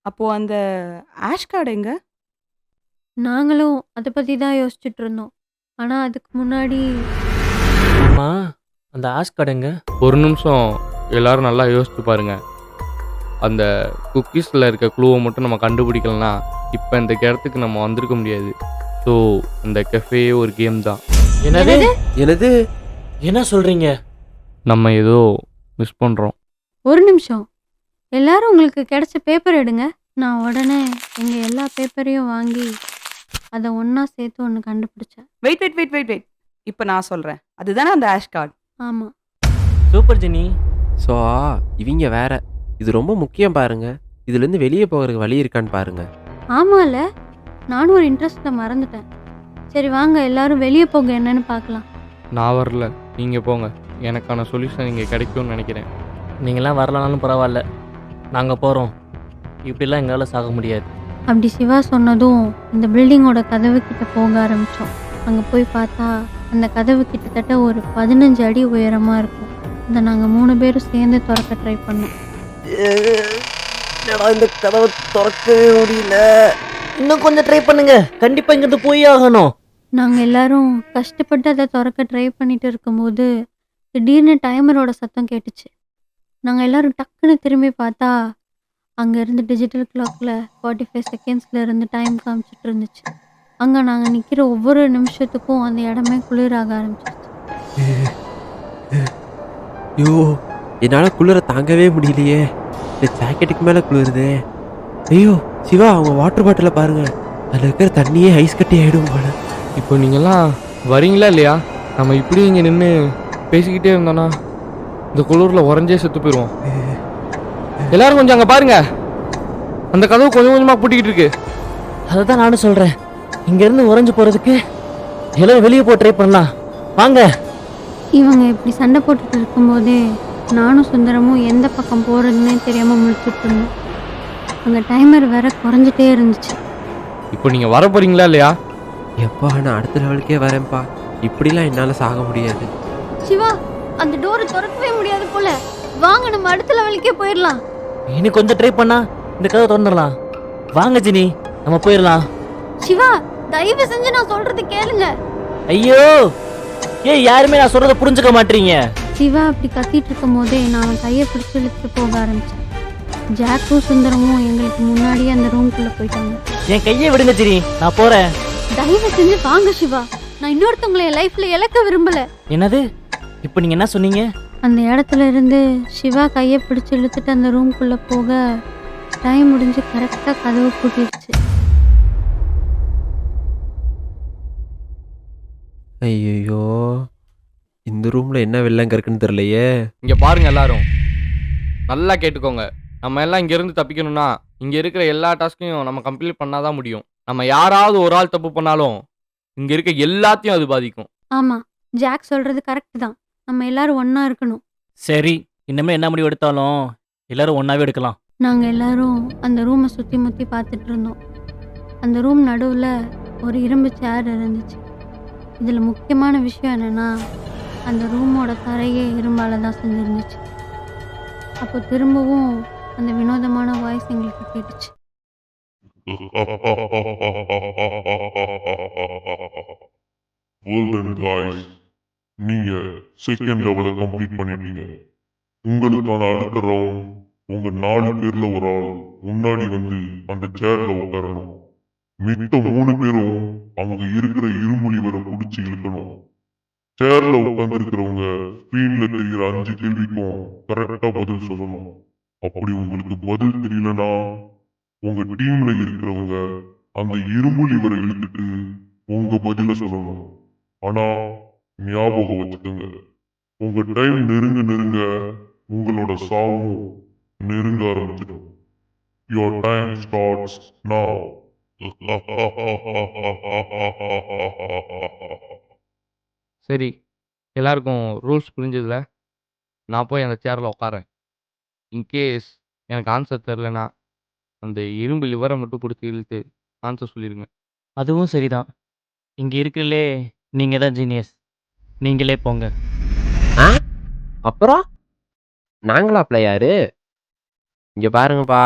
அப்போ அந்த ash card எங்க? நாங்களும் அத பத்தி தான் யோசிச்சுட்டு இருந்தோம். ஆனா அதுக்கு முன்னாடி ஆமா, அந்த ஆஷ் கடைங்க. ஒரு நிமிஷம் எல்லாரும் நல்லா யோசிச்சு பாருங்க. அந்த குக்கீஸில் இருக்க க்ளூவை மட்டும் நம்ம கண்டுபிடிக்கலனா இப்போ இந்த இடத்துக்கு நம்ம வந்திருக்க முடியாது. ஸோ அந்த கெஃபே ஒரு கேம் தான். என்னது? எனது என்ன சொல்றீங்க? நம்ம ஏதோ மிஸ் பண்ணுறோம். ஒரு நிமிஷம். எல்லாரும் உங்களுக்கு கிடைச்ச பேப்பர் எடுங்க. நான் உடனே எங்க எல்லா பேப்பரையும் வாங்கி அத ஒண்ணா சேர்த்து ஒண்ணு கண்டுபிடிச்சேன். Wait wait wait wait wait. இப்போ நான் சொல்றேன். அதுதானே அந்த ஆஷ் கார்டு. ஆமா. Super Jenny. ஸோ இவங்க வேற. இது ரொம்ப முக்கியம் பாருங்க. இதுலேருந்து வெளியே போகிறதுக்கு வழி இருக்கான்னு பாருங்க. ஆமால, நானும் ஒரு இன்ட்ரெஸ்ட்ல மறந்துட்டேன். சரி வாங்க எல்லாரும் வெளியே போங்க என்னன்னு பார்க்கலாம். நான் வரல, நீங்கள் போங்க. எனக்கான சொல்யூஷன் இங்கே கிடைக்கும்னு நினைக்கிறேன். நீங்களாம் வரலனாலும் பரவாயில்ல, நாங்கள் போகிறோம். இப்படிலாம் எங்களால் சாக முடியாது. அப்படி சிவா சொன்னதும் இந்த பில்டிங்கோட கதவு கிட்ட போக ஆரம்பிச்சோம். அங்க போய் பார்த்தா அந்த கதவு கிட்டத்தட்ட ஒரு 15 அடி உயரமா இருக்கும். அதை நாங்க 3 பேரும் சேர்ந்து திறக்க ட்ரை பண்ணோம். என்னடா இந்த கதவை திறக்கவே முடியல. இன்னும் கொஞ்சம் ட்ரை பண்ணுங்க. கண்டிப்பாக இங்கிருந்து போய் ஆகணும். நாங்க எல்லாரும் கஷ்டப்பட்டு அதை திறக்க ட்ரை பண்ணிட்டு இருக்கும்போது திடீர்னு டைமரோட சத்தம் கேட்டுச்சு. நாங்க எல்லாரும் டக்குன்னு திரும்பி பார்த்தா அங்க இருந்து டிஜிட்டல் கிளாக்ல 45 செகண்ட்ஸ்ல இருந்து டைம் காமிச்சிட்டு இருந்துச்சு. அங்க நாங்க நிக்கிற ஒவ்வொரு நிமிஷத்துக்கும் அந்த இடமே குளிராக ஆரம்பிச்சிருச்சு. ஐயோ, என்னால் குளிர தாங்கவே முடியலையே. இந்த ஜாக்கெட்டுக்கு மேலே குளிருதே. ஐயோ சிவா, அவங்க வாட்டர் பாட்டிலை பாருங்க. அதில் இருக்கிற தண்ணியே ஐஸ் கட்டி ஆகிடும் போல. இப்போ நீங்கள்லாம் வரீங்களா இல்லையா? நம்ம இப்படி இங்கே நின்று பேசிக்கிட்டே இருந்தோன்னா இந்த குளிரில் உறைஞ்சே செத்து போயிடுவோம். எல்லாரும் கொஞ்சம் அங்கே பாருங்க, அந்த கதவு கொஞ்சம் கொஞ்சமாக பூட்டிக்கிட்டு இருக்கு. அதை தான் நானும் சொல்கிறேன். இங்கேருந்து உறைஞ்சு போகிறதுக்கு எல்லாரும் வெளியே போய் ட்ரை பண்ணலாம். வாங்க. இவங்க இப்படி சண்டை போட்டுட்டு இருக்கும்போதே நானும் சுந்தரமும் எந்த பக்கம் போறதுன்னே தெரியாம முழிச்சிட்டு இருந்தோம். அங்க டைமர் வேற குறைஞ்சிட்டே இருந்துச்சு. இப்போ நீங்கள் வர போறீங்களா இல்லையா? எப்பா, நான் அடுத்த லெவலுக்கே வரேன்ப்பா. இப்படிலாம் என்னால் சாக முடியாது. சிவா, அந்த டோரை திறக்கவே முடியாது போல. வாங்க நம்ம அடுத்த லெவலுக்கே போயிடலாம். இன்னும் கொஞ்சம் ட்ரை பண்ணா இந்த கதவை திறந்துடலாம். வாங்க ஜெனி, நம்ம போயிடலாம். சிவா, தயவு செஞ்சு நான் சொல்றது கேளுங்க. ஐயோ, ஏன் யாருமே நான் சொல்றதை புரிஞ்சுக்க மாட்டீங்க? சிவா அப்படி கத்திட்டு இருக்கும் போதே நான் அவன் கையை பிடிச்சி இழுத்துட்டு போக ஆரம்பிச்சேன். ஜாக்கும் சுந்தரமும் எங்களுக்கு முன்னாடியே அந்த ரூம்குள்ள போயிட்டாங்க. என் கையை விடுங்க ஜெனி, நான் போறேன். தயவு செஞ்சு வாங்க சிவா, நான் இன்னொருத்தவங்களை என் லைஃப்ல இழக்க விரும்பல. என்னது? இப்போ நீங்க என்ன சொன்னீங்க? அந்த இடத்துல இருந்து சிவா கையை பிடிச்சி இழுத்துட்டு அந்த ரூம்குள்ள போக டைம் முடிஞ்சு கரெக்டா கதவு பூட்டிடுச்சு. ஐயோ, இந்த ரூமில் என்ன வெள்ளங்க இருக்குன்னு தெரியலையே. இங்கே பாருங்க, எல்லாரும் நல்லா கேட்டுக்கோங்க. நம்ம எல்லாம் இங்கேருந்து தப்பிக்கணும்னா இங்கே இருக்கிற எல்லா டாஸ்க்கையும் நம்ம கம்ப்ளீட் பண்ணாதான் முடியும். நம்ம யாராவது ஒரு ஆள் தப்பு பண்ணாலும் இங்கே இருக்க எல்லாத்தையும் அது பாதிக்கும். ஆமா, ஜாக் சொல்றது கரெக்ட் தான். நம்ம எல்லாரும் ஒண்ணா இருக்கணும். சரி, இன்னமே என்ன முடிவு எடுத்தாலும் எல்லாரும் ஒன்னாவே எடுக்கலாம். நாங்க எல்லாரும் அந்த ரூமை சுத்தி முத்தி பார்த்துட்டு இருந்தோம். அந்த ரூம் நடுவுல ஒரு இரும்பு சேர் இருந்துச்சு. இதுல முக்கியமான விஷயம் என்னன்னா, அந்த ரூமோட தரையே இரும்பால தான் செஞ்சிருந்துச்சு. அப்போ திரும்பவும் அந்த வினோதமான வாய்ஸ் எங்களுக்கு கேட்டுச்சு. Well done, guys. நீங்க செகண்ட் லெவலை கம்ப்ளீட் பண்ணிட்டீங்க. உங்களுக்கான அடுத்த ரவுண்ட், உங்க 4 பேர்ல ஒரு ஆள் முன்னாடி வந்து அந்த சேர்ல உட்காரணும். மித்த 3 பேரும் அவங்க இருக்கிற இருமொழி வரை பிடிச்சி இழுக்கணும். சேர்ல உட்கார்ந்து இருக்கிறவங்க ஸ்கிரீன்ல தெரிகிற 5 கேள்விக்கும் கரெக்டா பதில் சொல்லணும். அப்படி உங்களுக்கு பதில் தெரியலனா உங்க டீம்ல இருக்கிறவங்க அந்த இருமொழி வரை இழுத்துட்டு உங்க பதில சொல்லணும். ஆனா ஞாபகம் வச்சுக்கோங்க, உங்க டைம் நெருங்க நெருங்க உங்களோட சாவும் நெருங்க ஆரம்பிச்சிடும். Your time starts now. சரி, எல்லாருக்கும் ரூல்ஸ் புரிஞ்சதில்ல? நான் போய் அந்த சேரில் உட்காரேன். இன்கேஸ் எனக்கு ஆன்சர் தெரிலனா அந்த இரும்பு லிவரை மட்டும் கொடுத்து இழுத்து ஆன்சர் சொல்லிடுங்க. அதுவும் சரிதான். இங்க இருக்கிறதுலே நீங்க தான் ஜீனியஸ். நீங்களே போங்க. அப்புறம் நாங்களா பிள்ளையாரு? இங்க பாருங்கப்பா,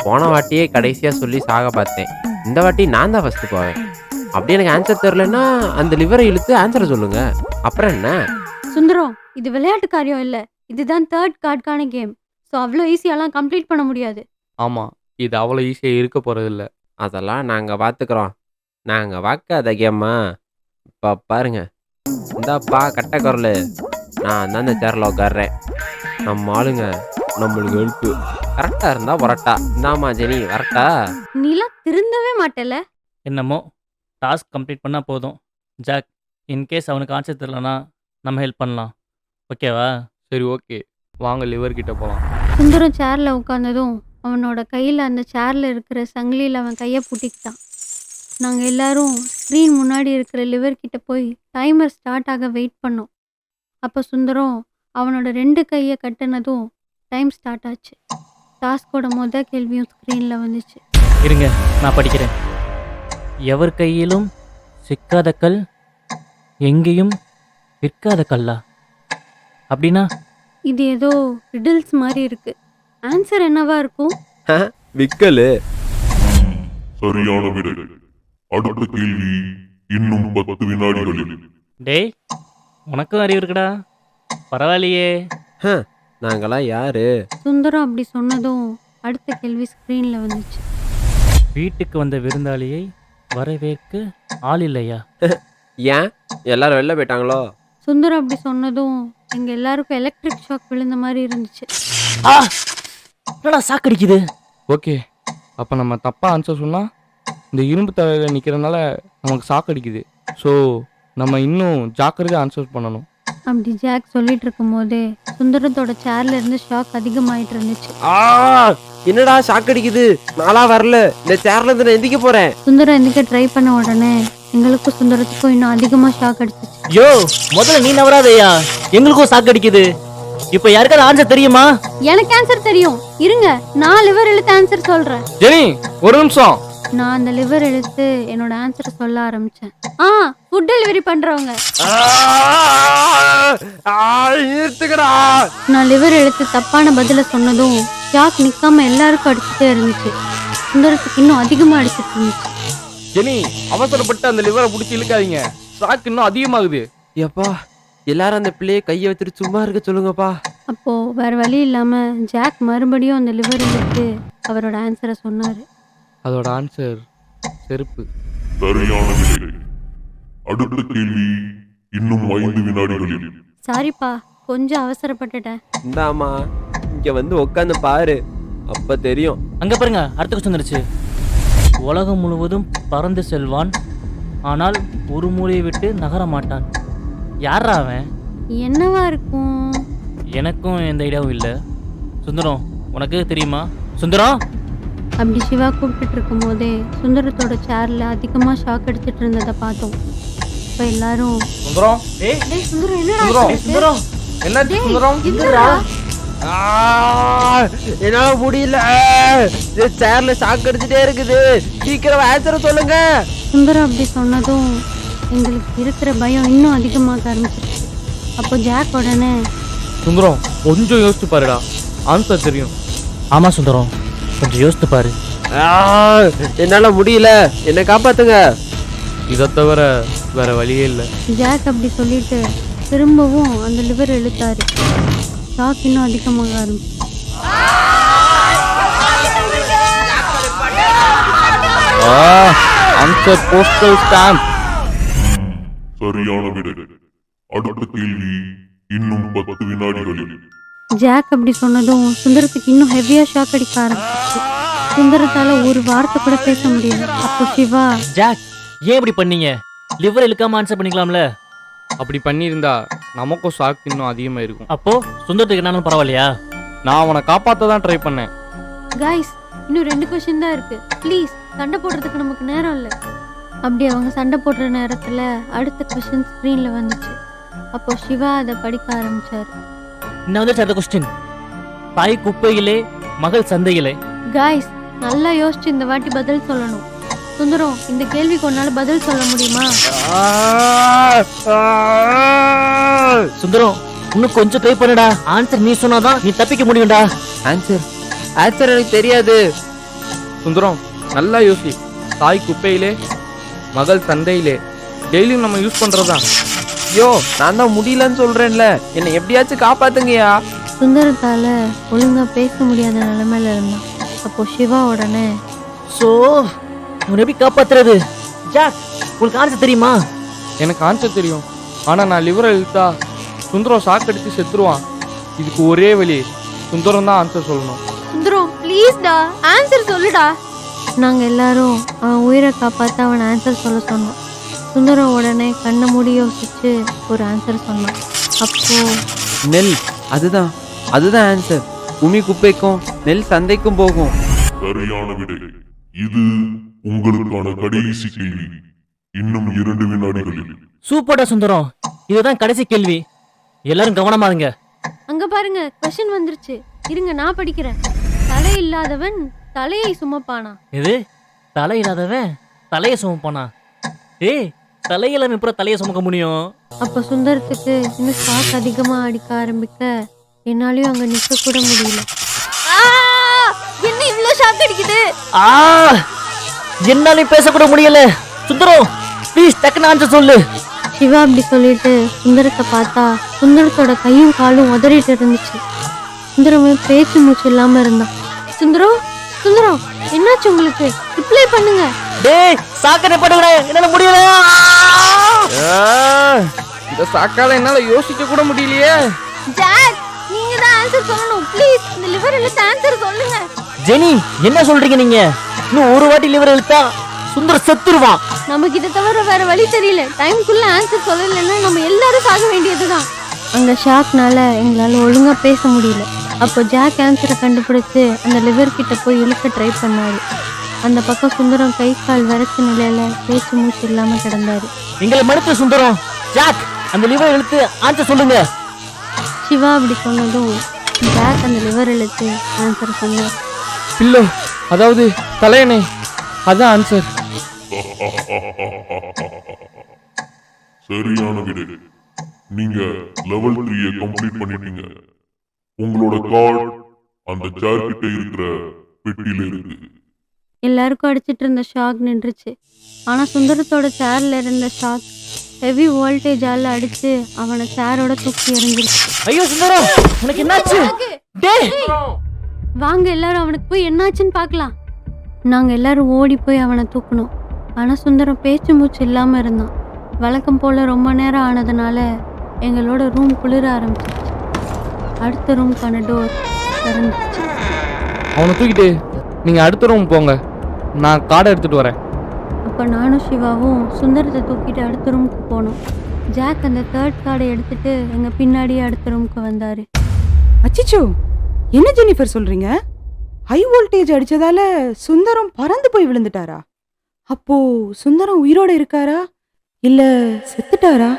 போன வாட்டியே கடைசியா சொல்லி சாக பார்த்தேன். இந்த வாட்டி நான் தான் ஃபர்ஸ்ட் போவேன். அப்படி எனக்கு ஆன்சர் தெரியலன்னா அந்த லிவரை இழுத்து ஆன்சரை சொல்லுங்க. அப்புறம் என்ன? சுந்தரம், இது விளையாட்டு காரியம் இல்ல. இதுதான் தேர்ட் கார்டுக்கான கேம். ஸோ அவ்வளோ ஈஸியாலாம் கம்ப்ளீட் பண்ண முடியாது. ஆமாம், இது அவ்வளோ ஈஸியாக இருக்க போகிறதில்ல. அதெல்லாம் நாங்க பார்த்துக்குறோம். நாங்க பார்க்காத கேம்மா. இப்போ பாருங்க, இந்தாப்பா கட்டை குரல். நான் தான் இந்த சேரில் உட்காடுறேன். நம்ம ஆளுங்க நம்மளுக்கு ஹெல்ப்பு. கரெக்டாக இருந்தா வரட்டா. இந்தாம்மா ஜெனி வரட்டா. நீலாம் திருந்தவே மாட்டல. என்னமோ டாஸ்க் கம்ப்ளீட் பண்ணால் போதும். ஜாக், இன்கேஸ் அவனுக்கு ஆன்சர் தெரியலனா நம்ம ஹெல்ப் பண்ணலாம். ஓகேவா? சரி, ஓகே, வாங்க லிவர் கிட்ட போகலாம். சுந்தரம் சேர்ல உட்காந்ததும் அவனோட கையில் அந்த சேர்ல இருக்கிற சங்கிலியில் அவன் கையை பூட்டிக்கிட்டான். நாங்கள் எல்லாரும் ஸ்க்ரீன் முன்னாடி இருக்கிற லிவர் கிட்ட போய் டைமர் ஸ்டார்ட் ஆக வெயிட் பண்ணோம். அப்போ சுந்தரம் அவனோட 2 கையை கட்டினதும் டைம் ஸ்டார்ட் ஆச்சு. டாஸ்கோட கேள்வியும் ஸ்க்ரீனில் வந்துச்சு. இருங்க, நான் படிக்கிறேன். எவர் கையிலும் சிக்காத கல் எங்கேயும் விற்காத கல்லா? அப்படின்னா இது ஏதோ ரிடில்ஸ் மாதிரி இருக்கு. ஆன்சர் என்னவா இருக்கும்? விக்கலு. சரியான விடை. அடுத்த கேள்வி இன்னும் 10 வினாடிகளில். டேய், உனக்கும் அறிவு இருக்குடா. பரவாயில்லையே. நாங்களாம் யாரு? சுந்தரம் அப்படி சொன்னதும் அடுத்த கேள்வி ஸ்க்ரீனில் வந்துச்சு. வீட்டுக்கு வந்த விருந்தாளியை வரவேற்க ஆள் இல்லையா? ஏன் எல்லாரும் வெளில போயிட்டாங்களோ? சுந்தரம் அப்படி சொன்னதும் எங்கள் எல்லாருக்கும் எலக்ட்ரிக் ஷாக் விழுந்த மாதிரி இருந்துச்சு. என்னடா சாக்கடிக்குது? ஓகே, அப்போ நம்ம தப்பாக ஆன்சர் சொன்னால் இந்த இரும்பு தலையில் நிற்கிறதுனால நமக்கு சாக்கடிக்குது. ஸோ நம்ம இன்னும் ஜாக்கிரதையாக ஆன்சர் பண்ணணும். அப்படி ஜாக் சொல்லிட்டு இருக்கும் போதே சுந்தரத்தோட சேர்ல இருந்து ஷாக் அதிகமாயிட்டு இருந்துச்சு. என்னடா ஷாக் அடிக்குது? நாளா வரல. இந்த சேர்ல இருந்து நான் எந்திக்க போறேன். சுந்தரம் எந்திக்க ட்ரை பண்ண உடனே எங்களுக்கும் சுந்தரத்துக்கும் இன்னும் அதிகமா ஷாக் அடிச்சிச்சு. யோ, முதல்ல நீ நவராதையா, எங்களுக்கும் சாக்கடிக்குது. இப்போ யாருக்காவது ஆன்சர் தெரியுமா? எனக்கு ஆன்சர் தெரியும். இருங்க, நான் லிவர் இழுத்து ஆன்சர் சொல்றேன். ஜெனி, ஒரு நிமிஷம். நான் அந்த லிவர் இழுத்து என்னோட ஆன்சரை சொல்ல ஆரம்பிச்சேன். ஃபுட் டெலிவரி பண்றவங்க. நான் லிவர் இழுத்து தப்பான பதில சொன்னதும் ஷாக் நிக்காம எல்லாருக்கும் அடிச்சுட்டே இருந்துச்சு. சுந்தரத்துக்கு இன்னும் அதிகமா அடிச்சிட்டு இருந்துச்சு. ஜெனி, அவசரப்பட்டு அந்த லிவரை பிடிச்சி இழுக்காதீங்க. ஷாக் இன்னும் அதிகமாகுது. எப்பா, எல்லாரும் அந்த பிள்ளையை கையை வச்சுட்டு சும்மா இருக்க சொல்லுங்கப்பா. அப்போ வேற வழி இல்லாம ஜாக் மறுபடியும் அந்த லிவர் இழுத்து அவரோட ஆன்சரை சொன்னாரு. அதோட ஆன்சர் செருப்பு. சரியான விடை. அடுத்த கேள்வி இன்னும் 5 வினாடிகளில். சாரிப்பா, கொஞ்சம் அவசரப்பட்டுட்டேன். இந்தாமா, இங்க வந்து உட்காந்து பாரு, அப்ப தெரியும். அங்க பாருங்க, அடுத்த கொஸ்டின் வந்துருச்சு. உலகம் முழுவதும் பறந்து செல்வான், ஆனால் ஒரு மூலையை விட்டு நகர மாட்டான். யாரா அவன்? என்னவா இருக்கும்? எனக்கும் எந்த ஐடியாவும் இல்லை. சுந்தரம், உனக்கு தெரியுமா? சுந்தரம்! அப்படி சிவா கூப்பிட்டு இருக்கும் போதே சுந்தரத்தோட சேர்ல அதிகமா ஷாக் அடிச்சிட்டு இருந்ததை பார்த்தோம். இப்ப எல்லாரும் சுந்தரம், டேய் சுந்தரம், என்னடா சுந்தரம், ஆச்சு? சுந்தரம்! என்னாச்சு சுந்தரம்? என்னடா? என்னால முடியல. சேர்ல ஷாக் அடிச்சுட்டே இருக்குது. சீக்கிரம் ஆன்சர் சொல்லுங்க. சுந்தரம் அப்படி சொன்னதும் எங்களுக்கு இருக்கிற பயம் இன்னும் அதிகமாக ஆரம்பிச்சிருச்சு. அப்போ ஜாக் உடனே, சுந்தரம், கொஞ்சம் யோசிச்சு பாருடா, ஆன்சர் தெரியும். ஆமா சுந்தரம், கொஞ்சம் யோசித்து பாரு. என்னால முடியல, என்னை காப்பாத்துங்க. இதை தவிர வேற வழியே இல்லை. ஜாக் அப்படி சொல்லிட்டு திரும்பவும் அந்த லிவர் இழுத்தாரு. ஷாக் இன்னும் அதிகமாக ஆரம்பிச்சு. Answer postal stamp. சரியான விடை. அடுத்த கேள்வி இன்னும் 10 வினாடிகளில். ஜாக் அப்படி சொன்னதும் சுந்தரத்துக்கு இன்னும் ஹெவியா ஷாக் அடிக்க ஆரம்பிச்சு. சுந்தரத்தால ஒரு வார்த்தை கூட பேச முடியல. அப்போ சிவா, ஜாக், ஏன் இப்படி பண்ணீங்க? லிவர் இழுக்காம ஆன்சர் பண்ணிக்கலாம்ல? அப்படி பண்ணியிருந்தா நமக்கும் ஷாக் இன்னும் அதிகமாக இருக்கும். அப்போ சுந்தரத்துக்கு என்னாலும் பரவாயில்லையா? நான் அவனை காப்பாற்ற தான் ட்ரை பண்ணேன். கைஸ், இன்னும் 2 கொஸ்டின் தான் இருக்கு. ப்ளீஸ், சண்டை போடுறதுக்கு நமக்கு நேரம் இல்லை. அப்படி அவங்க சண்டை போடுற நேரத்துல அடுத்த கொஸ்டின் ஸ்க்ரீன்ல வந்துச்சு. அப்போ சிவா அதை படிக்க ஆரம்பிச்சாரு. இன்னும் வந்து அடுத்த கொஸ்டின். தாய் குப்பையிலே, மகள் சந்தையிலே. கைஸ், நல்லா யோசிச்சு இந்த வாட்டி பதில் சொல்லணும். சுந்தரம், இந்த கேள்விக்கு உன்னால பதில் சொல்ல முடியுமா? சுந்தரம், இன்னும் கொஞ்சம் ட்ரை பண்ணுடா. ஆன்சர் நீ சொன்னாதான் நீ தப்பிக்க முடியும்டா. ஆன்சர் ஆன்சர் எனக்கு தெரியாது. சுந்தரம் நல்லா யோசி. தாய் குப்பையிலே, மகள் சந்தையிலே. டெய்லியும் நம்ம யூஸ் பண்ணுறதான். ஐயோ, நான் தான் முடியலன்னு சொல்றேன்ல, என்னை எப்படியாச்சும் காப்பாத்துங்கயா. சுந்தரத்தால ஒழுங்கா பேச முடியாத நிலைமையில இருந்தான். அப்போ சிவா உடனே, ஸோ உன்னை எப்படி காப்பாத்துறது? ஜாக், உங்களுக்கு ஆன்சர் தெரியுமா? எனக்கு ஆன்சர் தெரியும். ஆனால் நான் லிவரை இழுத்தா சுந்தரம் சாக்கடித்து செத்துருவான். இதுக்கு ஒரே வழி, சுந்தரம் தான் ஆன்சர் சொல்லணும். சுந்தரம் ப்ளீஸ்டா ஆன்சர் சொல்லுடா. நாங்க எல்லாரும் அவன் உயிரை காப்பாத்த அவன் ஆன்சர் சொல்ல சொன்னோம். சுந்தரம் உடனே கண்ணை மூடி யோசிச்சு ஒரு ஆன்சர் சொன்னான். அப்போ நெல், அதுதான் அதுதான் ஆன்சர். உமி குப்பைக்கும் நெல் சந்தைக்கும் போகும். சரியான விடை. இது உங்களுக்கான கடைசி கேள்வி. இன்னும் 2 வினாடிகளில். சூப்பர்டா சுந்தரம், இதுதான் கடைசி கேள்வி. எல்லாரும் கவனமா இருங்க. அங்க பாருங்க, கொஸ்டின் வந்துருச்சு. இருங்க நான் படிக்கிறேன். தலை இல்லாதவன் தலையை சுமப்பானா? இது தலை இல்லாதவன் தலையை சுமப்பானா? ஏய், தலையில எப்படி தலையை சுமக்க முடியும்? அப்ப சுந்தரத்துக்கு இன்னும் ஷாக் அதிகமா அடிக்க ஆரம்பிக்க என்னாலயும் அங்க நிக்க கூட முடியல. என்ன இவ்வளவு ஷாக் அடிக்குது? என்னாலையும் பேசக்கூட முடியல. சுந்தரம் ப்ளீஸ் டக்குன்னு ஆன்சர் சொல்லு. சிவா அப்படி சொல்லிட்டு சுந்தரத்தை பார்த்தா சுந்தரத்தோட கையும் காலும் உதறிட்டு இருந்துச்சு. சுந்தரமும் பேச்சு மூச்சு இல்லாம இருந்தான். சுந்தரம், சுந்தரம் என்னாச்சு உங்களுக்கு? ரிப்ளை பண்ணுங்க. டேய், சாக்கடை படுகிறேன், என்னால முடியல. இந்த சாக்கால என்னால் யோசிக்க கூட முடியலையே. ஜாக், நீங்க தான் ஆன்சர் சொல்லணும். ப்ளீஸ் இந்த லிவர் இழுத்து ஆன்சர் சொல்லுங்க. ஜெனி, என்ன சொல்றீங்க நீங்க? இன்னும் ஒரு வாட்டி லிவர் இழுத்தா சுந்தர் செத்துருவான். நமக்கு இதை தவிர வேற வழி தெரியல. டைம்குள்ள ஆன்சர் சொல்லலைன்னா நம்ம எல்லாரும் சாக வேண்டியதுதான். அங்க ஷாக்னால எங்களால ஒழுங்கா பேச முடியல. அப்போ ஜாக் ஆன்சரை கண்டுபிடிச்சு அந்த லிவர் கிட்ட போய் இழுக்க ட்ரை பண்ணாரு. அந்த பக்கம் சுந்தரம் கை கால் வரைச்ச நிலையில பேச்சு மூச்சு இல்லாம கிடந்தாரு. எங்களை மறுத்து சுந்தரம். ஜாக், அந்த லிவர் இழுத்து ஆன்சர் சொல்லுங்க. சிவா அப்படி சொன்னதும் ஜாக் அந்த லிவர் இழுத்து ஆன்சர் சொன்னார். பில்லோ, அதாவது தலையணை, அதான் ஆன்சர். சரியான விடை. நீங்க லெவல் 3 கம்ப்ளீட் பண்ணிட்டீங்க. உங்களோட கார்டு அந்த சேர் கிட்ட இருக்கிற பெட்டியில இருக்கு. எல்லாருக்கும் அடிச்சிட்டு இருந்த ஷாக் நின்றுச்சு. ஆனா சுந்தரத்தோட சேர்ல இருந்த ஷாக் ஹெவி வோல்டேஜால அடிச்சு அவனை சேரோட தூக்கி எறிஞ்சிருச்சு. ஐயோ சுந்தரம், உனக்கு என்னாச்சு? டேய், வாங்க எல்லாரும் அவனுக்கு போய் என்னாச்சுன்னு பார்க்கலாம். நாங்க எல்லாரும் ஓடி போய் அவனை தூக்கணும். ஆனா சுந்தரம் பேச்சு மூச்சு இல்லாம இருந்தான். வழக்கம் போல ரொம்ப நேரம் ஆனதுனால எங்களோட ரூம் குளிர ஆரம்பிச்சிருச்சு. அடுத்த ரூம்க்கான டோர் திறந்துச்சு. அவனை தூக்கிட்டு நீங்கள் அடுத்த ரூம் போங்க, நான் கார்டை எடுத்துகிட்டு வரேன். அப்போ நானும் சிவாவும் சுந்தரத்தை தூக்கிட்டு அடுத்த ரூமுக்கு போனோம். ஜாக் அந்த 3rd கார்டை எடுத்துட்டு எங்கள் பின்னாடியே அடுத்த ரூமுக்கு வந்தார். அச்சிச்சோ, என்ன ஜெனிஃபர் சொல்றீங்க? ஹை வோல்டேஜ் அடிச்சதால சுந்தரம் பறந்து போய் விழுந்துட்டாரா? அப்போ சுந்தரம் உயிரோட இருக்காரா இல்ல செத்துட்டாரா?